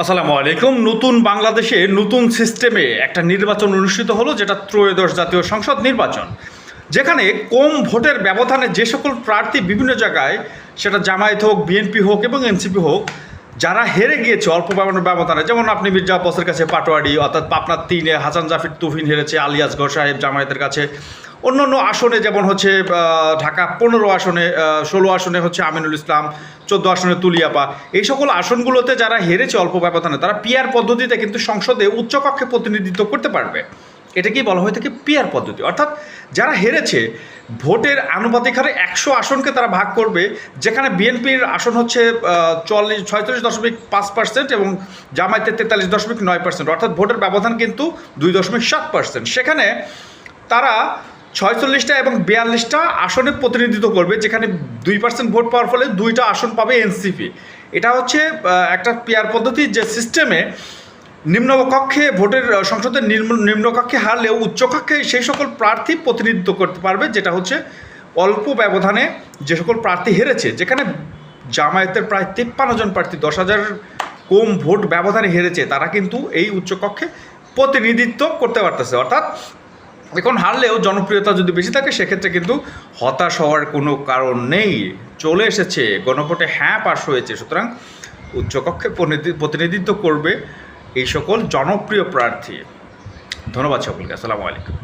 আসসালামু আলাইকুম। নতুন বাংলাদেশে নতুন সিস্টেমে একটা নির্বাচন অনুষ্ঠিত হলো, যেটা ত্রয়োদশ জাতীয় সংসদ নির্বাচন, যেখানে কম ভোটের ব্যবধানে যে সকল প্রার্থী বিভিন্ন জায়গায়, সেটা জামায়াত হোক, বিএনপি হোক এবং এনসিপি হোক, যারা হেরে গিয়েছে অল্প ব্যবধানে, যেমন আপনি মির্জা আব্বাসের কাছে পাটোয়ারি, অর্থাৎ পাবনার 3-এ হাসান জাফির তুহিন হেরেছে আলিয়াসগড় সাহেব জামায়াতের কাছে। অন্য অন্য আসনে যেমন হচ্ছে ঢাকা 15 আসনে, 16 আসনে হচ্ছে আমিনুল ইসলাম, 14 আসনে তুলিয়াপা। এই সকল আসনগুলোতে যারা হেরেছে অল্প ব্যবধানে, তারা পিআর পদ্ধতিতে কিন্তু সংসদে উচ্চকক্ষে প্রতিনিধিত্ব করতে পারবে। এটাকেই বলা হয়ে থাকে পিআর পদ্ধতি। অর্থাৎ যারা হেরেছে ভোটের আনুপাতিক হারে 100 আসনকে তারা ভাগ করবে, যেখানে বিএনপির আসন হচ্ছে 46.5% এবং জামায়াতের 43.9%, অর্থাৎ ভোটের ব্যবধান কিন্তু 2.7%। সেখানে তারা 46টা এবং 42টা আসনে প্রতিনিধিত্ব করবে, যেখানে 2% ভোট পাওয়ার ফলে 2টা আসন পাবে এনসিপি। এটা হচ্ছে একটা পিআর পদ্ধতি, যে সিস্টেমে নিম্নকক্ষে ভোটের সংসদের নিম্নকক্ষে হারলেও উচ্চকক্ষে সেই সকল প্রার্থী প্রতিনিধিত্ব করতে পারবে, যেটা হচ্ছে অল্প ব্যবধানে যে সকল প্রার্থী হেরেছে। যেখানে জামায়াতের প্রায় 53 জন প্রার্থী 10,000 কম ভোট ব্যবধানে হেরেছে, তারা কিন্তু এই উচ্চকক্ষে প্রতিনিধিত্ব করতে পারতেছে। অর্থাৎ এখন হারলেও জনপ্রিয়তা যদি বেশি থাকে, সেক্ষেত্রে কিন্তু হতাশ হওয়ার কোনো কারণ নেই। চলে এসেছে, গণভোটে হ্যাঁ পাস হয়েছে, সুতরাং উচ্চকক্ষে প্রতিনিধিত্ব করবে এই সকল জনপ্রিয় প্রার্থী। ধন্যবাদ সকলকে। আসসালামু আলাইকুম।